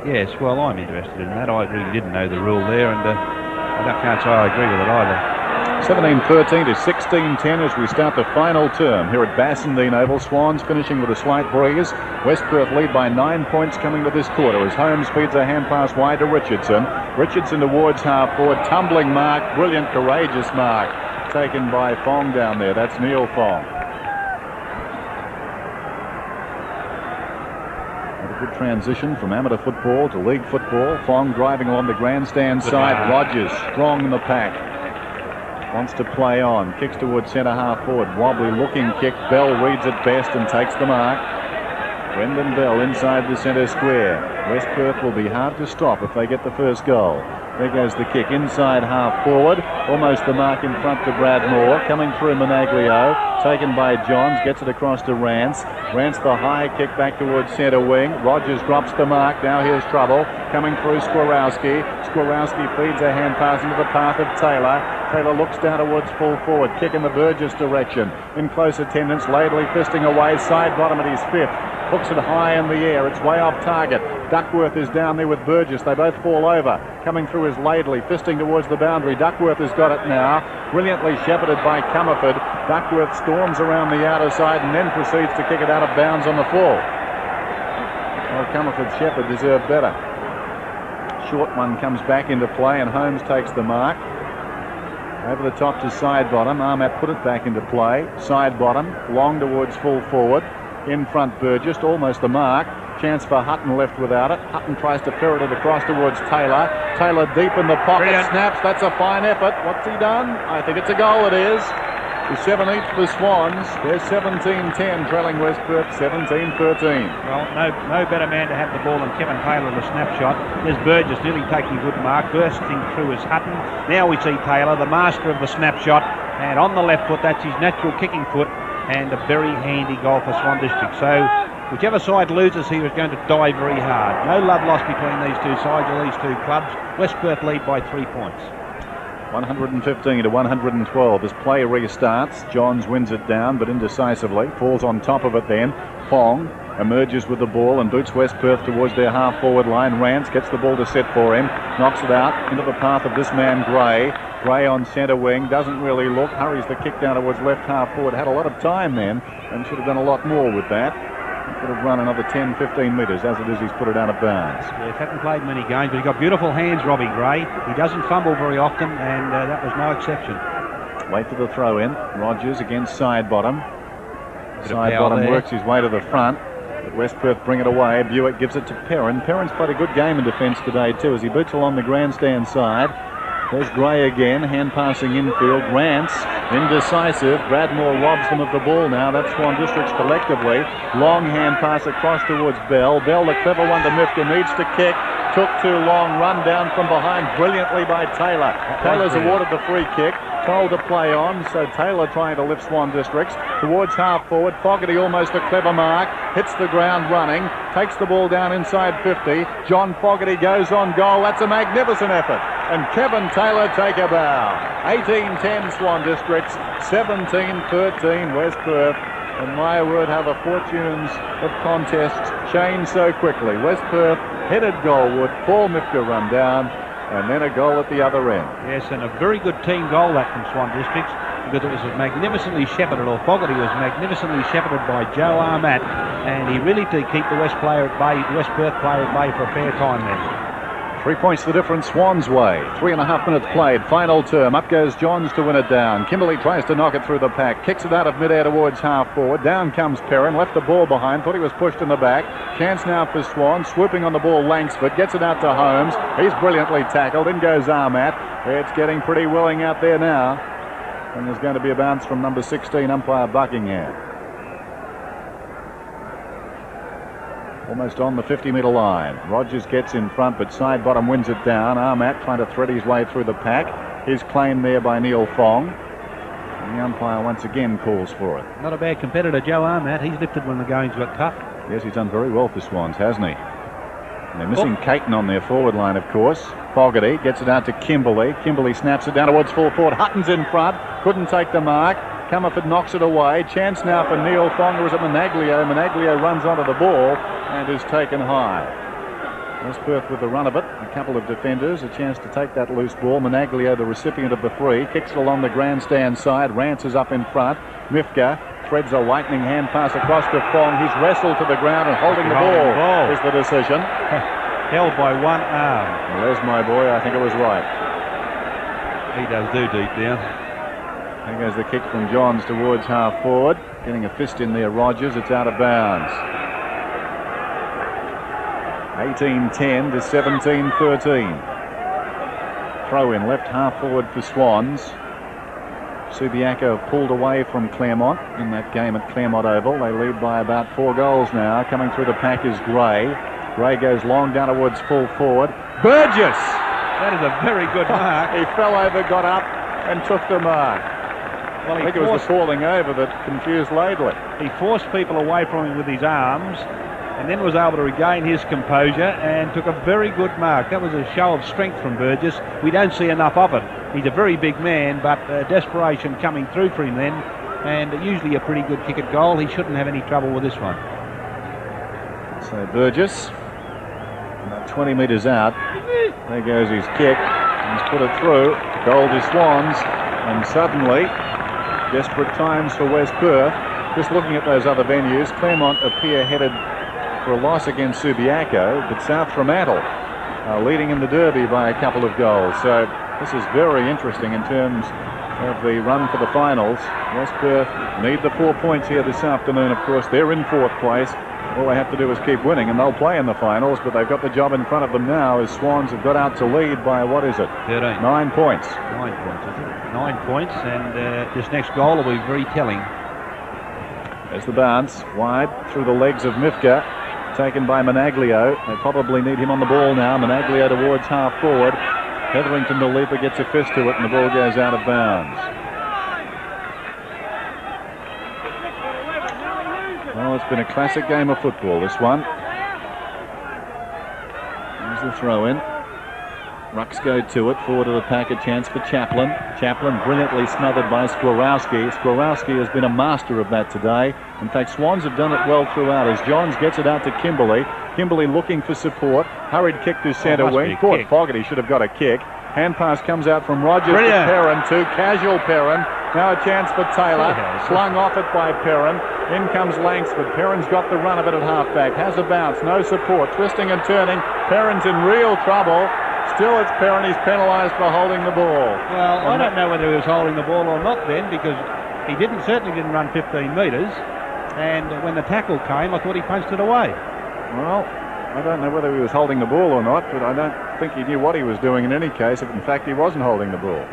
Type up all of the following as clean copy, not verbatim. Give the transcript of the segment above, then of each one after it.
Yes, well, I'm interested in that. I really didn't know the rule there, and I can't say I agree with it either. 17-13 to 16-10 as we start the final term here at Bassendean Oval. Swans finishing with a slight breeze. West Perth lead by 9 points coming to this quarter as Holmes feeds a hand pass wide to Richardson. Richardson towards half forward. Tumbling mark. Brilliant, courageous mark taken by Fong down there. That's Neil Fong. A good transition from amateur football to league football. Fong driving along the grandstand side. Rogers strong in the pack. Wants to play on. Kicks towards centre half forward. Wobbly looking kick. Bell reads it best and takes the mark. Brendan Bell inside the centre square. West Perth will be hard to stop if they get the first goal. There goes the kick inside half forward. Almost the mark in front to Brad Moore. Coming through Managlio. Taken by Johns. Gets it across to Rance. Rance the high kick back towards centre wing. Rogers drops the mark. Now here's trouble. Coming through Skwarowski. Skwarowski feeds a hand pass into the path of Taylor. Taylor looks down towards full forward. Kick in the Burgess direction. In close attendance. Laidley fisting away. Side bottom at his fifth. Hooks it high in the air. It's way off target. Duckworth is down there with Burgess. They both fall over. Coming through is Laidley, fisting towards the boundary. Duckworth has got it now. Brilliantly shepherded by Comerford. Duckworth storms around the outer side and then proceeds to kick it out of bounds on the full. Well, Comerford's shepherd deserved better. Short one comes back into play and Holmes takes the mark. Over the top to side bottom. Armat put it back into play. Side bottom, long towards full forward. In front Burgess, almost the mark. Chance for Hutton left without it. Hutton tries to ferret it across towards Taylor. Taylor deep in the pocket. Brilliant. Snaps. That's a fine effort. What's he done? I think it's a goal. It is. The 7 each for Swans. They're 17-10, trailing West Perth 17-13. Well, no better man to have the ball than Kevin Taylor, the snapshot. There's Burgess nearly taking a good mark. Bursting through is Hutton. Now we see Taylor, the master of the snapshot. And on the left foot, that's his natural kicking foot. And a very handy goal for Swan District. So whichever side loses here is going to die very hard. No love lost between these two sides or these two clubs. West Perth lead by 3 points. 115 to 112 as play restarts. Johns wins it down but indecisively. Falls on top of it then. Fong emerges with the ball and boots West Perth towards their half forward line. Rance gets the ball to set for him. Knocks it out into the path of this man Gray. Gray on centre wing, doesn't really look, hurries the kick down towards left half forward. Had a lot of time then and should have done a lot more with that. Could have run another 10-15 metres. As it is, he's put it out of bounds. Yes, hasn't played many games, but he's got beautiful hands, Robbie Gray. He doesn't fumble very often, and that was no exception. Wait for the throw in. Rogers against side bottom. Side bottom works his way to the front. But West Perth bring it away. Buick gives it to Perrin. Perrin's played a good game in defence today too as he boots along the grandstand side. There's Gray again, hand passing infield. Rance, indecisive. Bradmore robs them of the ball now. That's Swan Districts collectively. Long hand pass across towards Bell. Bell, the clever one to Mifka, needs to kick. Took too long. Run down from behind brilliantly by Taylor. Taylor's awarded the free kick. Told to play on, so Taylor trying to lift Swan Districts towards half forward. Fogarty almost a clever mark. Hits the ground running. Takes the ball down inside 50. John Fogarty goes on goal. That's a magnificent effort. And Kevin Taylor take a bow. 18-10 Swan Districts, 17-13 West Perth. And my word, how the fortunes of contests change so quickly. West Perth headed goalward. Paul Mifka run down. And then a goal at the other end. Yes, and a very good team goal that from Swan Districts because it was magnificently shepherded, or Fogarty was magnificently shepherded by Joe Armat, and he really did keep the West Perth player at bay for a fair time then. 3 points the difference Swans way. 3.5 minutes played. Final term. Up goes Johns to win it down. Kimberley tries to knock it through the pack. Kicks it out of midair towards half forward. Down comes Perrin. Left the ball behind. Thought he was pushed in the back. Chance now for Swan. Swooping on the ball Langsford. Gets it out to Holmes. He's brilliantly tackled. In goes Armat. It's getting pretty willing out there now. And there's going to be a bounce from number 16, umpire Buckingham. Almost on the 50-metre line. Rogers gets in front, but side bottom wins it down. Armat trying to thread his way through the pack. His claim there by Neil Fong. And the umpire once again calls for it. Not a bad competitor, Joe Armat. He's lifted when the goings got tough. Yes, he's done very well for Swans, hasn't he? And they're missing Caton on their forward line, of course. Fogarty gets it out to Kimberley. Kimberley snaps it down towards full forward. Hutton's in front. Couldn't take the mark. Comerford knocks it away. Chance now for Neil Fong, or is it Managlio? Managlio runs onto the ball and is taken high. West Perth with the run of it. A couple of defenders, a chance to take that loose ball. Managlio, the recipient of the free, kicks it along the grandstand side. Rance is up in front. Mifka threads a lightning hand pass across to Fong. He's wrestled to the ground and holding the ball is the decision. Held by one arm. Well, there's my boy. I think it was right. He does do deep down. There goes the kick from Johns towards half forward. Getting a fist in there, Rogers. It's out of bounds. 18-10 to 17-13. Throw in left half forward for Swans. Subiaco pulled away from Claremont in that game at Claremont Oval. They lead by about 4 goals now. Coming through the pack is Gray. Gray goes long down towards full forward. Burgess! That is a very good mark. He fell over, got up and took the mark. Well, I think it was the falling over that confused Laidley. He forced people away from him with his arms and then was able to regain his composure and took a very good mark. That was a show of strength from Burgess. We don't see enough of it. He's a very big man, but desperation coming through for him then, and usually a pretty good kick at goal. He shouldn't have any trouble with this one. So Burgess, about 20 metres out. There goes his kick. He's put it through. Goal to Swans, and suddenly, desperate times for West Perth. Just looking at those other venues, Claremont appear headed for a loss against Subiaco, but South Fremantle are leading in the Derby by a couple of goals. So this is very interesting in terms of the run for the finals. West Perth need the 4 points here this afternoon. Of course, they're in 4th place. All they have to do is keep winning, and they'll play in the finals, but they've got the job in front of them now as Swans have got out to lead by, what is it? 13. 9 points. 9 points, isn't it? 9 points, and this next goal will be very telling. There's the bounce, wide through the legs of Mifka, taken by Managlio. They probably need him on the ball now. Managlio towards half forward. Hetherington, the leaper, gets a fist to it, and the ball goes out of bounds. Well, it's been a classic game of football, this one. There's the throw-in. Rucks go to it, forward of the pack, a chance for Chaplin. Chaplin brilliantly smothered by Skwarowski. Skwarowski has been a master of that today. In fact, Swans have done it well throughout as Johns gets it out to Kimberley. Kimberley looking for support. Hurried kick to centre wing. Thought Fogarty should have got a kick. Hand pass comes out from Rogers to Perrin, too. Casual Perrin. Now a chance for Taylor. Slung off it by Perrin. In comes Langsford. Perrin's got the run of it at halfback. Has a bounce. No support. Twisting and turning. Perrin's in real trouble. Still, it's Perrin. He's penalised for holding the ball. Well, I don't know whether he was holding the ball or not then, because he certainly didn't run 15 metres. And when the tackle came, I thought he punched it away. Well, I don't know whether he was holding the ball or not, but I don't think he knew what he was doing in any case, if in fact he wasn't holding the ball.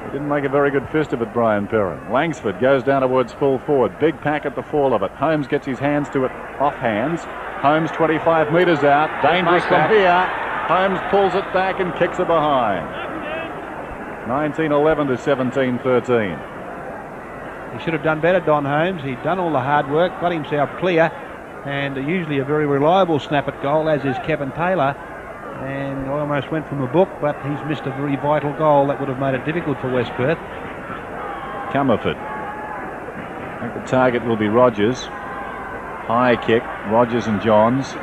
He didn't make a very good fist of it, Brian Perrin. Langsford goes down towards full forward. Big pack at the fall of it. Holmes gets his hands to it off hands. Holmes 25 metres out. Dangerous from here. Holmes pulls it back and kicks it behind. 19-11 to 17-13. He should have done better, Don Holmes. He'd done all the hard work, got himself clear, and usually a very reliable snap at goal, as is Kevin Taylor. And I almost went from a book, but he's missed a very vital goal that would have made it difficult for West Perth. Comerford. I think the target will be Rogers. High kick, Rogers and Johns.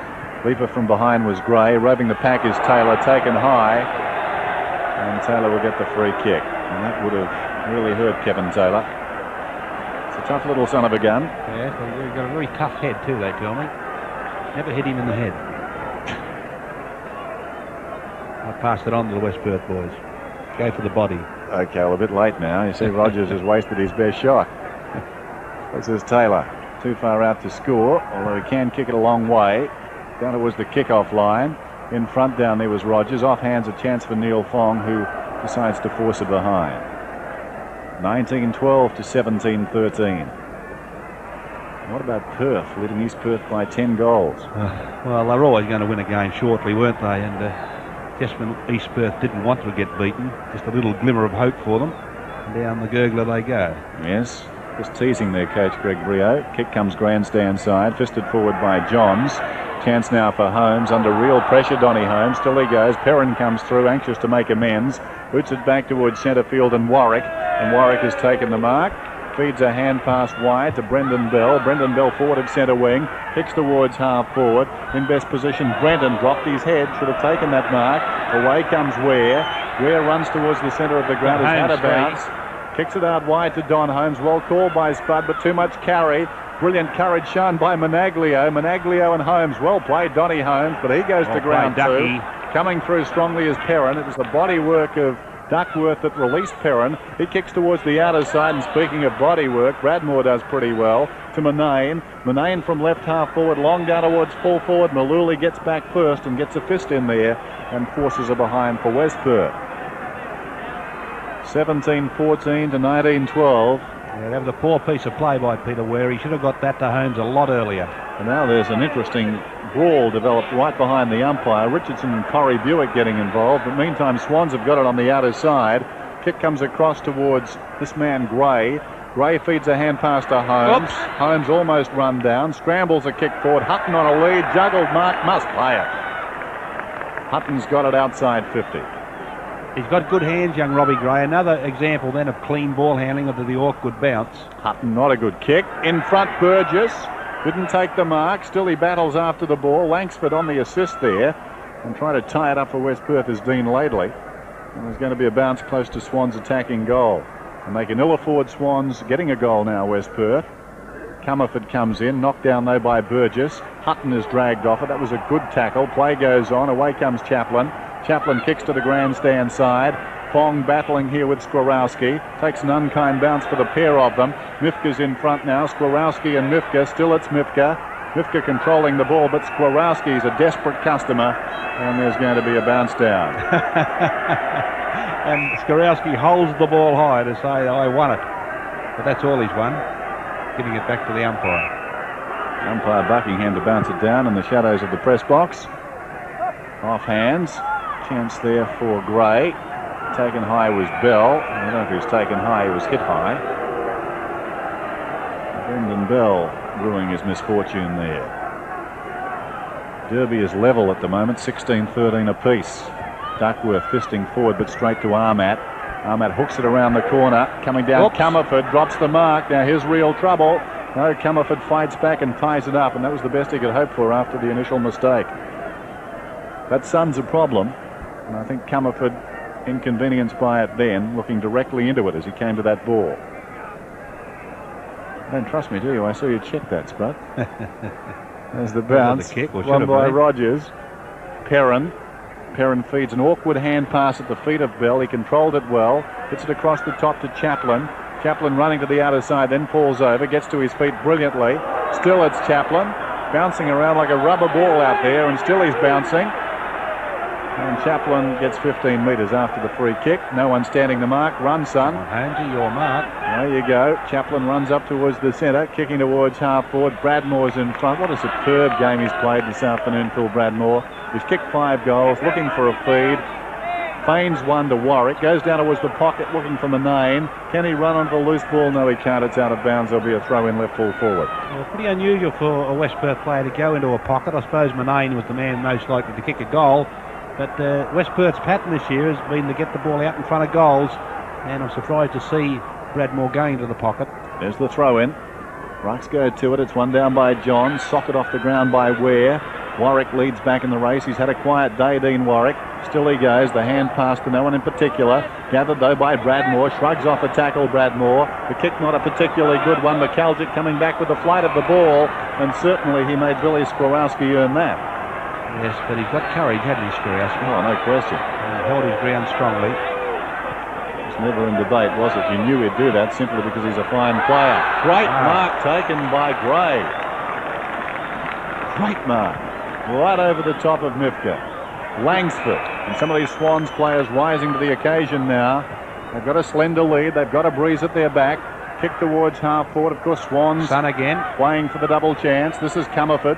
Leaper from behind was Gray. Roving the pack is Taylor, taken high. And Taylor will get the free kick. And that would have really hurt Kevin Taylor. It's a tough little son of a gun. Yes, well, he's got a very tough head too, they tell me. Never hit him in the head. I passed it on to the West Perth boys. Go for the body. Okay, well, a bit late now. You see Rogers has wasted his best shot. This is Taylor. Too far out to score, although he can kick it a long way. Down towards the kick-off line. In front down there was Rogers. Off hands a chance for Neil Fong, who decides to force it behind. 19-12 to 17-13. What about Perth, leading East Perth by 10 goals? Well, they're always going to win a game shortly, weren't they? And just when East Perth didn't want to get beaten, just a little glimmer of hope for them. And down the gurgler they go. Yes, just teasing their coach, Greg Brio. Kick comes grandstand side, fisted forward by Johns. Chance now for Holmes, under real pressure, Donny Holmes. Still he goes. Perrin comes through, anxious to make amends. Boots it back towards centre field and Warwick has taken the mark. feeds a hand pass wide to Brendan Bell. Brendan Bell forward at centre wing, kicks towards half forward. In best position, Brendan dropped his head, should have taken that mark. Away comes Ware. Ware runs towards the centre of the ground, has had a bounce. Kicks it out wide to Don Holmes. Well called by Spud, but too much carry. Brilliant courage shown by Menaglio. Menaglio and Holmes. Well played, Donny Holmes, but he goes to ground too. Coming through strongly is Perrin. It was the body work of Duckworth that released Perrin. He kicks towards the outer side, and speaking of body work, Bradmore does pretty well to Manane. Manane from left half forward, long down towards full forward. Maluli gets back first and gets a fist in there and forces a behind for West Perth. 17-14 to 19-12. Yeah, that was a poor piece of play by Peter Ware. He should have got that to Holmes a lot earlier. And now there's an interesting brawl developed right behind the umpire. Richardson and Corey Buick getting involved, but meantime Swans have got it on the outer side. Kick comes across towards this man Gray. Gray feeds a hand pass to Holmes. Oops. Holmes almost run down, scrambles a kick forward. Hutton on a lead, juggled mark, must play it. Hutton's got it outside 50. He's got good hands, young Robbie Gray. Another example then of clean ball handling after the awkward bounce. Hutton, not a good kick. In front, Burgess. Didn't take the mark. Still he battles after the ball. Langsford on the assist there. And trying to tie it up for West Perth is Dean Laidley. And there's going to be a bounce close to Swans' attacking goal. And they can ill afford Swans getting a goal now, West Perth. Comerford comes in. Knocked down though by Burgess. Hutton is dragged off it. That was a good tackle. Play goes on. Away comes Chaplin. Chaplin kicks to the grandstand side. Fong battling here with Skwarowski. Takes an unkind bounce for the pair of them. Mifka's in front now. Skwarowski and Mifka. Still it's Mifka. Mifka controlling the ball, but Skwarowski's a desperate customer, and there's going to be a bounce down. And Skwarowski holds the ball high to say, I won it. But that's all he's won. Giving it back to the umpire. Umpire Buckingham to bounce it down in the shadows of the press box. Off hands. Chance there for Gray. Taken high was Bell. I don't know if he was taken high, he was hit high. Brendan Bell brewing his misfortune there. Derby is level at the moment, 16-13 apiece. Duckworth fisting forward but straight to Armat. Armat hooks it around the corner. Coming down, Comerford drops the mark. Now here's real trouble. No, Comerford fights back and ties it up, and that was the best he could hope for after the initial mistake. That Sun's a problem, and I think Comerford inconvenienced by it then, looking directly into it as he came to that ball. Don't trust me, do you? I saw you check that, Spud. There's the bounce. The kick, won by Rogers. Perrin. Perrin feeds an awkward hand pass at the feet of Bell. He controlled it well. Hits it across the top to Chaplin. Chaplin running to the outer side, then falls over. Gets to his feet brilliantly. Still it's Chaplin. Bouncing around like a rubber ball out there, and still he's bouncing. And Chaplin gets 15 metres after the free kick. No one standing the mark. Run, son. Home to your mark. There you go. Chaplin runs up towards the centre, kicking towards half forward. Bradmore's in front. What a superb game he's played this afternoon, Phil Bradmore. He's kicked 5 goals, looking for a feed. Feigns one to Warwick. Goes down towards the pocket, looking for Manane. Can he run onto the loose ball? No, he can't. It's out of bounds. There'll be a throw in left full forward. Well, pretty unusual for a West Perth player to go into a pocket. I suppose Manane was the man most likely to kick a goal. But West Perth's pattern this year has been to get the ball out in front of goals, and I'm surprised to see Bradmore going to the pocket. There's the throw in. Rucks go to it. It's one down by John. Socket off the ground by Ware. Warwick leads back in the race. He's had a quiet day, Dean Warwick. Still he goes. The hand pass to no one in particular. Gathered though by Bradmore. Shrugs off a tackle, Bradmore. The kick not a particularly good one. McAlgic coming back with the flight of the ball, and certainly he made Billy Skwarowski earn that. Yes, but he's got courage, hasn't he, Skwarowski? Oh, no question. Held his ground strongly. It's never in debate, was it? You knew he'd do that simply because he's a fine player. Great mark taken by Gray. Great mark. Right over the top of Mifka. Langsford. And some of these Swans players rising to the occasion now. They've got a slender lead. They've got a breeze at their back. Kick towards half forward. Of course, Swans Sun again. Playing for the double chance. This is Comerford.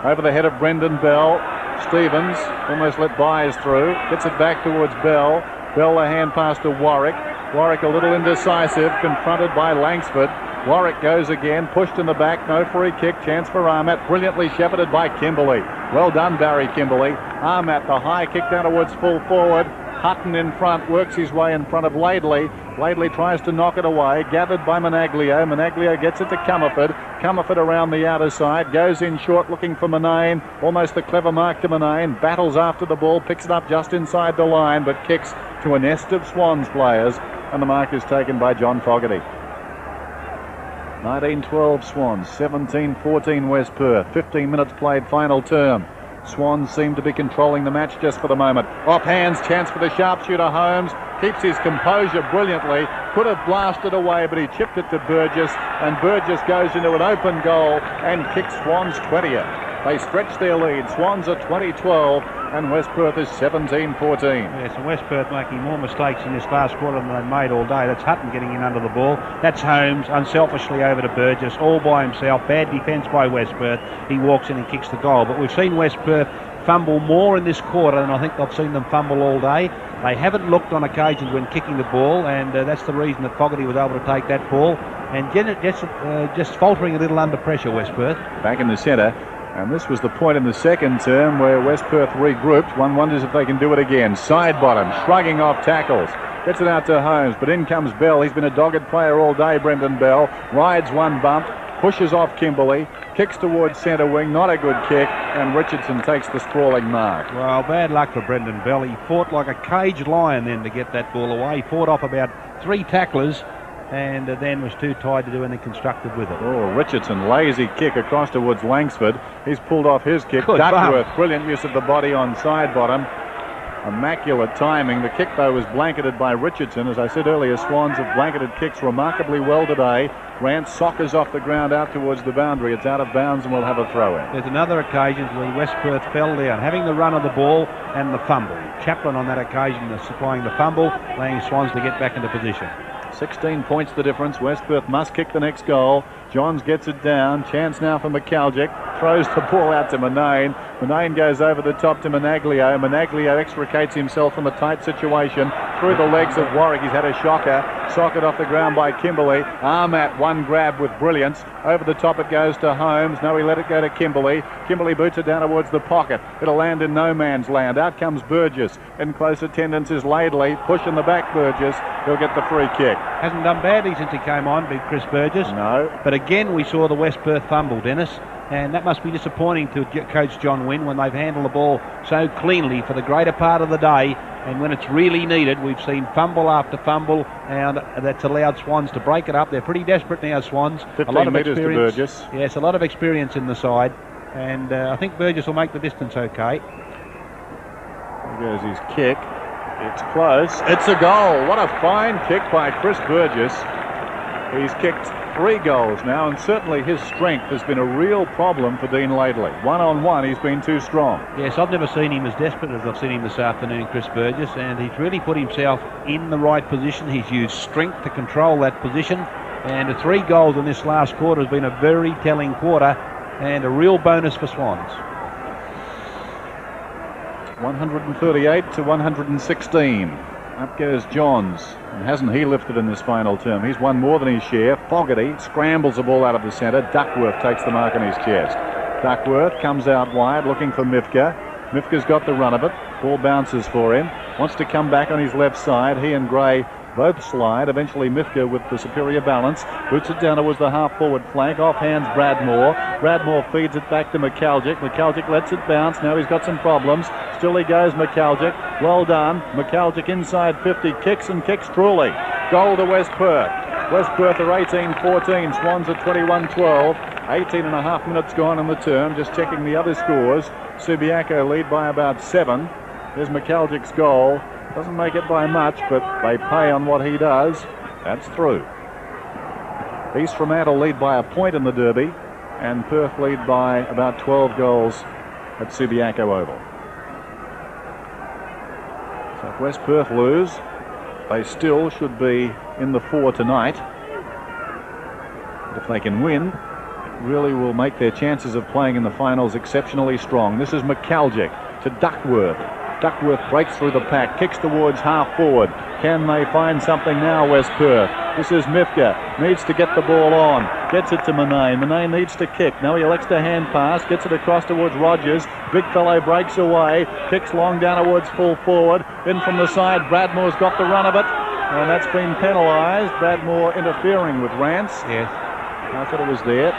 Over the head of Brendan Bell. Stevens almost let Byers through. Gets it back towards Bell. Bell a hand pass to Warwick. Warwick a little indecisive. Confronted by Langsford. Warwick goes again. Pushed in the back. No free kick. Chance for Armat. Brilliantly shepherded by Kimberley. Well done, Barry Kimberley. Armat the high kick down towards full forward. Hutton in front, works his way in front of Laidley. Laidley tries to knock it away, gathered by Menaglio. Menaglio gets it to Comerford. Comerford around the outer side, goes in short looking for Manane. Almost the clever mark to Manane. Battles after the ball, picks it up just inside the line, but kicks to a nest of Swans players, and the mark is taken by John Fogarty. 19-12 Swans, 17-14 West Perth. 15 minutes played, final term. Swans seem to be controlling the match just for the moment. Off hands, chance for the sharpshooter Holmes. Keeps his composure brilliantly. Could have blasted away, but he chipped it to Burgess, and Burgess goes into an open goal and kicks Swans 20th. They stretch their lead. Swans are 20-12 and West Perth is 17-14. Yes, and West Perth making more mistakes in this last quarter than they've made all day. That's Hutton getting in under the ball. That's Holmes unselfishly over to Burgess, all by himself. Bad defence by West Perth. He walks in and kicks the goal. But we've seen West Perth fumble more in this quarter than I think I've seen them fumble all day. They haven't looked on occasions when kicking the ball, and that's the reason that Fogarty was able to take that ball. And just faltering a little under pressure, West Perth. Back in the centre. And this was the point in the second term where West Perth regrouped. One wonders if they can do it again. Side bottom, shrugging off tackles. Gets it out to Holmes, but in comes Bell. He's been a dogged player all day, Brendan Bell. Rides one bump, pushes off Kimberley, kicks towards centre wing, not a good kick, and Richardson takes the sprawling mark. Well, bad luck for Brendan Bell. He fought like a caged lion then to get that ball away. He fought off about 3 tacklers, and then was too tired to do anything constructive with it. Oh, Richardson, lazy kick across towards Langsford. He's pulled off his kick. Good Duckworth, bump. brilliant use of the body on side bottom. Immaculate timing. The kick, though, was blanketed by Richardson. As I said earlier, Swans have blanketed kicks remarkably well today. Rance soccers off the ground out towards the boundary. It's out of bounds and we'll have a throw-in. There's another occasion where West Perth fell down, having the run of the ball and the fumble. Chaplin on that occasion is supplying the fumble, allowing Swans to get back into position. 16 points the difference. West Perth must kick the next goal. Johns gets it down. Chance now for McAlgic. Throws the ball out to Manane. Manane goes over the top to Menaglio. Menaglio extricates himself from a tight situation through the legs of Warwick. He's had a shocker. Socket off the ground by Kimberley. Armat, one grab with brilliance. Over the top it goes to Holmes. No, he let it go to Kimberley. Kimberley boots it down towards the pocket. It'll land in no man's land. Out comes Burgess. In close attendance is Laidley. Push in the back, Burgess. He'll get the free kick. Hasn't done badly since he came on, big Chris Burgess. No. But again, we saw the West Perth fumble, Dennis. And that must be disappointing to Coach John Wynn when they've handled the ball so cleanly for the greater part of the day. And when it's really needed, we've seen fumble after fumble, and that's allowed Swans to break it up. They're pretty desperate now, Swans. 15 metres to Burgess. Yes, a lot of experience in the side. And I think Burgess will make the distance okay. There goes his kick. It's close. It's a goal. What a fine kick by Chris Burgess. He's kicked 3 goals now, and certainly his strength has been a real problem for Dean Laidley. One-on-one, he's been too strong. Yes, I've never seen him as desperate as I've seen him this afternoon, Chris Burgess, and he's really put himself in the right position. He's used strength to control that position, and the 3 goals in this last quarter has been a very telling quarter and a real bonus for Swans. 138 to 116. Up goes Johns. And hasn't he lifted in this final term? He's won more than his share. Fogarty scrambles the ball out of the centre. Duckworth takes the mark on his chest. Duckworth comes out wide looking for Mifka. Mifka's got the run of it. Ball bounces for him. Wants to come back on his left side. He and Gray both slide. Eventually Mifka with the superior balance boots it down towards the half-forward flank. Off hands Bradmore. Bradmore feeds it back to McAlgic. McAlgic lets it bounce. Now he's got some problems. Still he goes, McAlgic. Well done. McAlgic inside 50. Kicks and kicks truly. Goal to West Perth. West Perth are 18-14. Swans are 21-12. 18 and a half minutes gone in the term. Just checking the other scores. Subiaco lead by about 7. There's McAlgic's goal. Doesn't make it by much, but they pay on what he does. That's through. East Fremantle lead by a point in the Derby, and Perth lead by about 12 goals at Subiaco Oval. So if West Perth lose, they still should be in the 4 tonight. But if they can win, it really will make their chances of playing in the finals exceptionally strong. This is McAlgic to Duckworth. Duckworth breaks through the pack, kicks towards half forward. Can they find something now, West Perth? This is Mifka, needs to get the ball on, gets it to Manane. Manane needs to kick. No, he elects to hand pass, gets it across towards Rogers. Big fellow breaks away, kicks long down towards full forward. In from the side, Bradmore's got the run of it, and that's been penalised. Bradmore interfering with Rance. Yes. I thought it was there.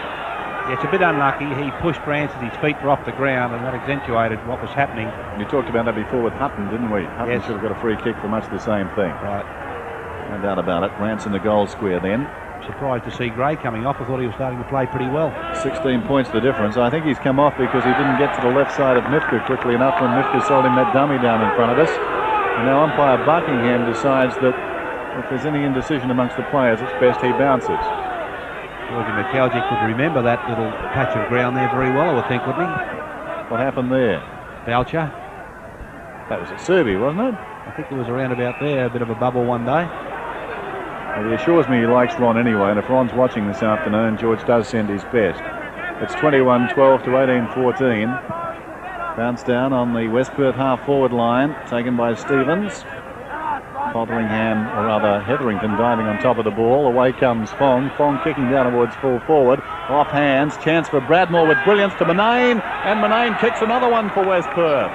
Yeah, it's a bit unlucky. He pushed Rance as his feet were off the ground, and that accentuated what was happening. We talked about that before with Hutton, didn't we? Hutton should have got a free kick for much the same thing. Right. No doubt about it. Rance in the goal square then. Surprised to see Gray coming off. I thought he was starting to play pretty well. 16 points the difference. I think he's come off because he didn't get to the left side of Mifka quickly enough when Mifka sold him that dummy down in front of us. And now umpire Buckingham decides that if there's any indecision amongst the players, it's best he bounces. Georgie McAlgic would remember that little patch of ground there very well, I would think, wouldn't he? What happened there? Boucher. That was at Serby, wasn't it? I think it was around about there, a bit of a bubble one day. Well, he assures me he likes Ron anyway, and if Ron's watching this afternoon, George does send his best. It's 21-12 to 18-14. Bounce down on the West Perth half-forward line, taken by Stevens. Fotheringham, or rather Hetherington, diving on top of the ball. Away comes Fong. Fong kicking down towards full forward. Off hands. Chance for Bradmore with brilliance to Manane. And Manane kicks another one for West Perth.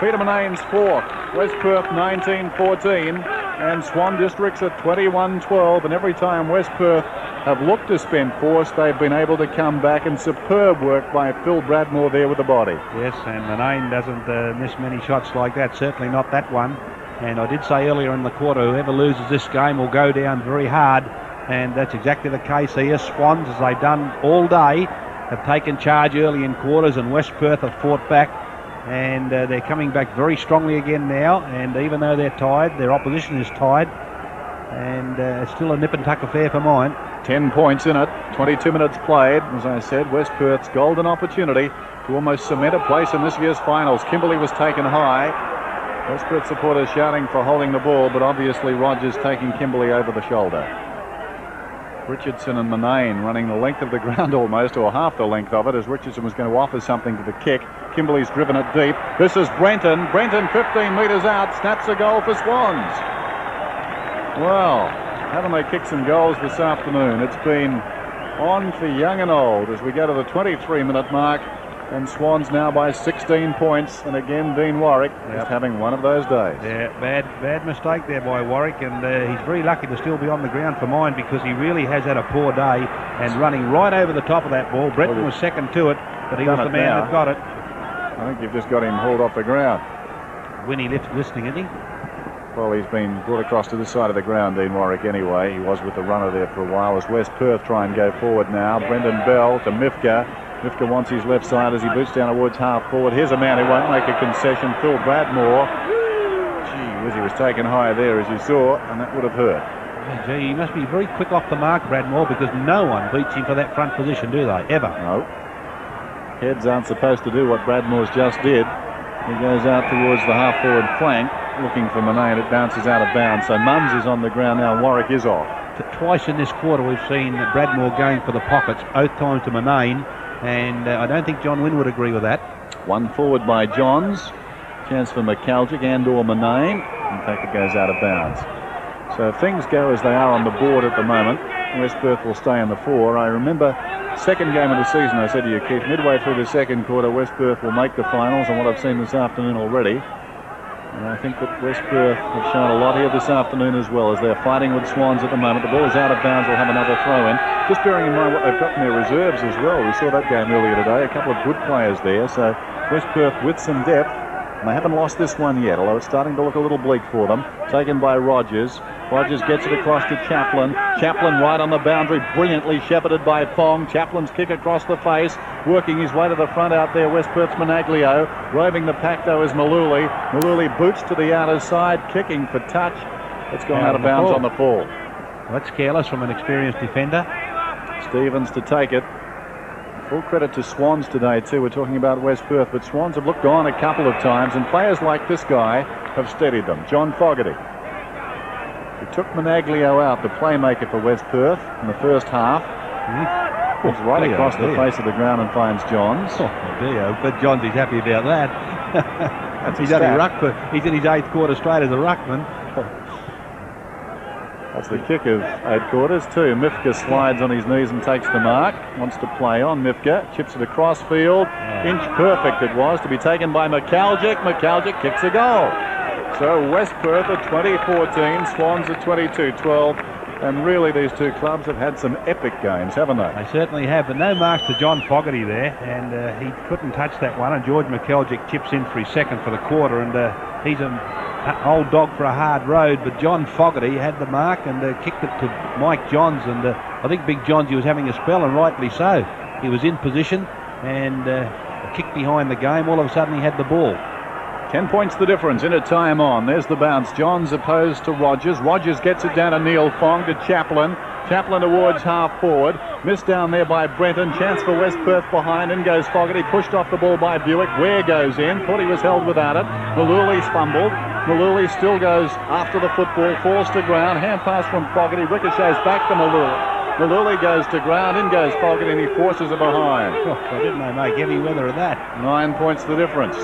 Peter Manane's fourth. West Perth 19-14. And Swan Districts at 21-12. And every time West Perth have looked to spend force, they've been able to come back. And superb work by Phil Bradmore there with the body. Yes, and Manane doesn't miss many shots like that. Certainly not that one. And I did say earlier in the quarter, whoever loses this game will go down very hard. And that's exactly the case here. Swans, as they've done all day, have taken charge early in quarters, and West Perth have fought back. And they're coming back very strongly again now. And even though they're tied, their opposition is tied. And it's still a nip and tuck affair for mine. 10 points in it, 22 minutes played. As I said, West Perth's golden opportunity to almost cement a place in this year's finals. Kimberley was taken high. West Perth supporters shouting for holding the ball, but obviously Rogers taking Kimberley over the shoulder. Richardson and Manane running the length of the ground almost, or half the length of it, as Richardson was going to offer something to the kick. Kimberley's driven it deep. This is Brenton. Brenton 15 metres out, snaps a goal for Swans. Well, haven't they kicked some goals this afternoon? It's been on for young and old as we go to the 23-minute mark. And Swans now by 16 points. And again, Dean Warwick just having one of those days. Yeah, bad mistake there by Warwick. And he's very lucky to still be on the ground for mine, because he really has had a poor day and running right over the top of that ball. Breton was second to it, but he was the man that got it. I think you've just got him hauled off the ground. Winnie listening, isn't he? Well, he's been brought across to this side of the ground, Dean Warwick, anyway. He was with the runner there for a while. As West Perth try and go forward now. Brendan Bell to Mifka. Mifka wants his left side as he boots down towards half forward. Here's a man who won't make a concession, Phil Bradmore. Gee whiz, he was taken high there, as you saw, and that would have hurt. Gee, he must be very quick off the mark, Bradmore, because no one beats him for that front position, do they? Ever. No. Heads aren't supposed to do what Bradmore's just did. He goes out towards the half-forward flank, looking for Manane. It bounces out of bounds. So Mums is on the ground now. Warwick is off. Twice in this quarter we've seen Bradmore going for the pockets, both times to Manane. And I don't think John Wynn would agree with that. One forward by Johns. Chance for McAlgic and or Manane. In fact, it goes out of bounds. So if things go as they are on the board at the moment, West Perth will stay in the 4. I remember second game of the season, I said to you, Keith, midway through the second quarter, West Perth will make the finals, and what I've seen this afternoon already. And I think that West Perth have shown a lot here this afternoon as well, as they're fighting with Swans at the moment. The ball is out of bounds. We'll have another throw in. Just bearing in mind what they've got in their reserves as well. We saw that game earlier today. A couple of good players there. So West Perth with some depth. And they haven't lost this one yet, although it's starting to look a little bleak for them. Taken by Rogers. Rogers gets it across to Chaplin. Chaplin right on the boundary, brilliantly shepherded by Fong. Chaplin's kick across the face, working his way to the front out there. West Perth's Managlio. Roving the pack, though, is Maluli. Maluli boots to the outer side, kicking for touch. It's gone out of bounds on the fall. That's careless from an experienced defender. Stevens to take it. Full credit to Swans today too. We're talking about West Perth, but Swans have looked on a couple of times, and players like this guy have steadied them. John Fogarty. He took Managlio out, the playmaker for West Perth, in the first half. Goes right across the face of the ground and finds Johns. Oh dear, but Johns is happy about that. He's only rucked he's in his 8th quarter straight as a ruckman. That's the kick of 8 quarters too. Mifka slides on his knees and takes the mark. Wants to play on. Mifka chips it across field. Inch perfect it was to be taken by McAlgic. McAlgic kicks a goal. So West Perth at 20-14, Swans at 22-12. And really these two clubs have had some epic games, haven't they? They certainly have, but no marks to John Fogarty there, and he couldn't touch that one, and George McAlgic chips in for his 2nd for the quarter, and he's an old dog for a hard road, but John Fogarty had the mark and kicked it to Mike Johns, and I think Big Johns, he was having a spell, and rightly so. He was in position and a kick behind the game. All of a sudden he had the ball. 10 points the difference, into time on. There's the bounce. Johns opposed to Rogers. Rogers gets it down to Neil Fong, to Chaplin. Chaplin towards half forward. Missed down there by Brenton. Chance for West Perth behind. In goes Fogarty. Pushed off the ball by Buick. Ware goes in. Thought he was held without it. Malooly's fumbled. Malooly still goes after the football. Falls to ground. Hand pass from Fogarty. Ricochets back to Malooly. Malooly goes to ground. In goes Fogarty and he forces it behind. I didn't know make any weather of that. 9 points the difference.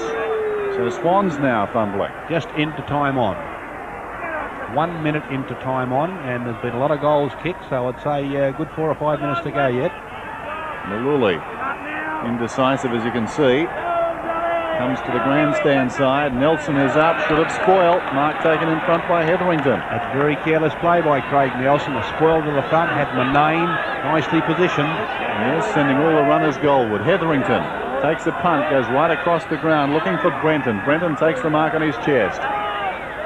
So Swans now fumbling. Just into time on. 1 minute into time on, and there's been a lot of goals kicked, so I'd say good 4 or 5 minutes to go yet. Malooly, indecisive as you can see. Comes to the grandstand side. Nelson is up, should have spoiled. Mark taken in front by Hetherington. That's very careless play by Craig Nelson. A spoil to the front, had Manane nicely positioned. Yes, sending all the runners goalward. Hetherington takes a punt, goes right across the ground, looking for Brenton. Brenton takes the mark on his chest.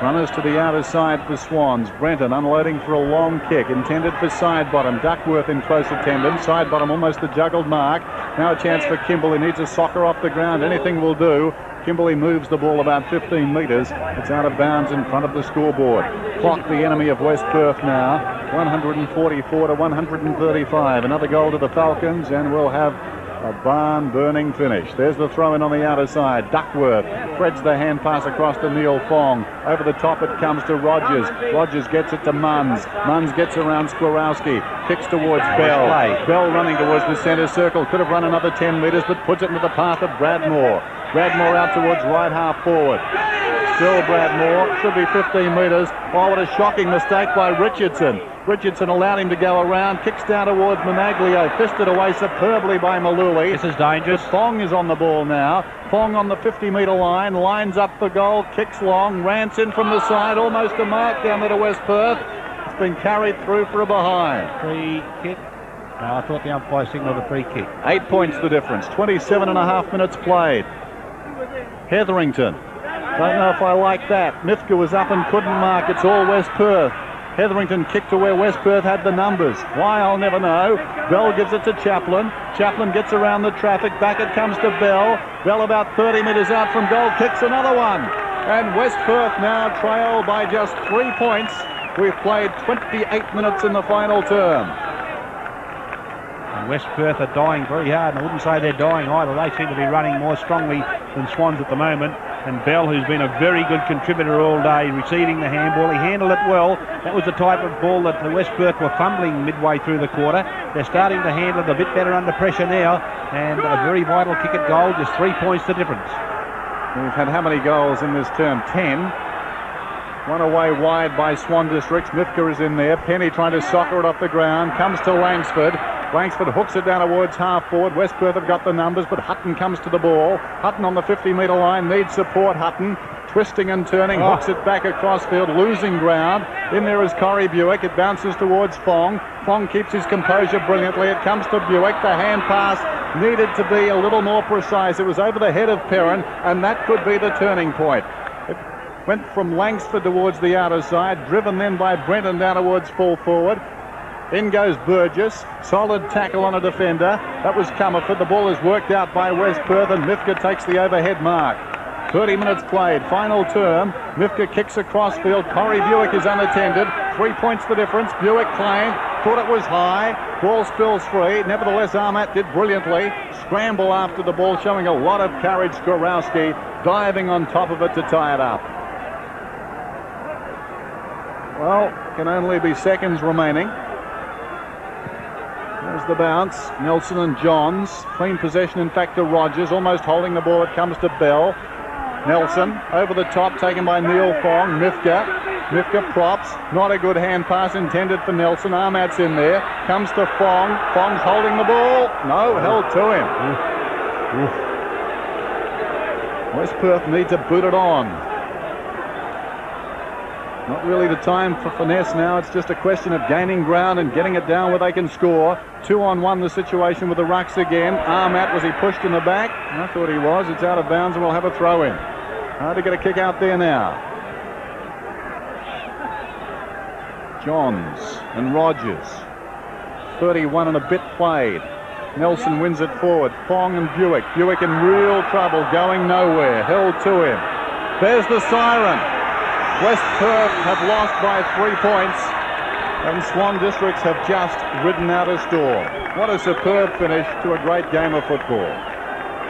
Runners to the outer side for Swans. Brenton unloading for a long kick, intended for side bottom. Duckworth in close attendance. Side bottom almost a juggled mark. Now a chance for Kimberley. Needs a soccer off the ground. Anything will do. Kimberley moves the ball about 15 metres. It's out of bounds in front of the scoreboard. Clock the enemy of West Perth now. 144 to 135. Another goal to the Falcons, and we'll have a barn-burning finish. There's the throw-in on the outer side. Duckworth threads the hand pass across to Neil Fong. Over the top it comes to Rogers. Rogers gets it to Munns. Munns gets around Skwarowski. Kicks towards Bell. Bell running towards the centre circle. Could have run another 10 metres, but puts it into the path of Bradmore. Bradmore out towards right half forward. Still Bradmore. Should be 15 metres. Oh, what a shocking mistake by Richardson. Richardson allowed him to go around, kicks down towards Monaglio, fisted away superbly by Malooly. This is dangerous. But Fong is on the ball now. Fong on the 50-metre line, lines up for goal, kicks long, rants in from the side, almost a mark down there to West Perth. It's been carried through for a behind. Free kick. No, I thought the umpire signalled a free kick. 8 points the difference, 27.5 minutes played. Hetherington. Don't know if I like that. Mifka was up and couldn't mark. It's all West Perth. Hetherington kicked to where West Perth had the numbers. Why, I'll never know. Bell gives it to Chaplin. Chaplin gets around the traffic. Back it comes to Bell. Bell about 30 metres out from goal. Kicks another one. And West Perth now trail by just 3 points. We've played 28 minutes in the final term. And West Perth are dying very hard, and I wouldn't say they're dying either. They seem to be running more strongly than Swans at the moment. And Bell, who's been a very good contributor all day, receiving the handball. He handled it well. That was the type of ball that the West Perth were fumbling midway through the quarter. They're starting to handle it a bit better under pressure now. And a very vital kick at goal, just 3 points the difference. We've had how many goals in this term? 10. One away wide by Swan Districts. Mifka is in there. Penny trying to soccer it off the ground. Comes to Langsford. Langsford hooks it down towards half forward. West Perth have got the numbers, but Hutton comes to the ball. Hutton on the 50-metre line needs support. Hutton twisting and turning, hooks it back across field, losing ground. In there is Corey Buick. It bounces towards Fong. Fong keeps his composure brilliantly. It comes to Buick. The hand pass needed to be a little more precise. It was over the head of Perrin, and that could be the turning point. It went from Langsford towards the outer side, driven then by Brenton down towards full forward. In goes Burgess. Solid tackle on a defender. That was Comerford. The ball is worked out by West Perth, and Mifka takes the overhead mark. 30 minutes played. Final term. Mifka kicks across field. Corey Buick is unattended. 3 points the difference. Buick claimed. Thought it was high. Ball spills free. Nevertheless, Armat did brilliantly. Scramble after the ball, showing a lot of courage. Skwarowski diving on top of it to tie it up. Well, can only be seconds remaining. There's the bounce. Nelson and Johns. Clean possession, in fact, to Rogers. Almost holding the ball. It comes to Bell. Nelson over the top, taken by Neil Fong. Mifka props. Not a good hand pass intended for Nelson. Ahmad's in there. Comes to Fong. Fong's holding the ball. No, held to him. West Perth need to boot it on. Not really the time for finesse now. It's just a question of gaining ground and getting it down where they can score. 2-on-1 the situation with the rucks again. Ahmad, was he pushed in the back? I thought he was. It's out of bounds and we'll have a throw in. Hard to get a kick out there now. Johns and Rogers. 31 and a bit played. Nelson wins it forward. Fong and Buick. Buick in real trouble, going nowhere. Held to him. There's the siren. West Perth have lost by 3 points, and Swan Districts have just ridden out a storm. What a superb finish to a great game of football.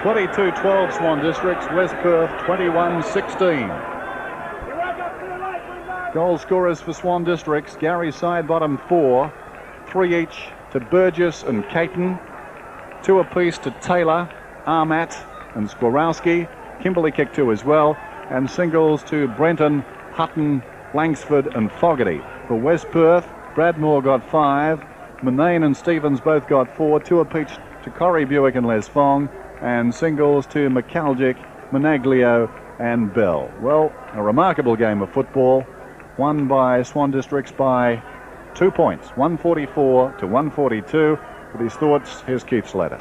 22-12 Swan Districts, West Perth 21-16. Goal scorers for Swan Districts: Gary Sidebottom 4, 3 each to Burgess and Caton, 2 apiece to Taylor, Armat and Skorowski. Kimberley kicked 2 as well, and singles to Brenton, Hutton, Langsford and Fogarty. For West Perth, Bradmore got 5, Munane and Stevens both got 4, 2 apiece to Corey Buick and Les Fong, and singles to McAlgic, Monaglio and Bell. Well, a remarkable game of football, won by Swan Districts by 2 points, 144 to 142. With his thoughts, here's Keith Slater.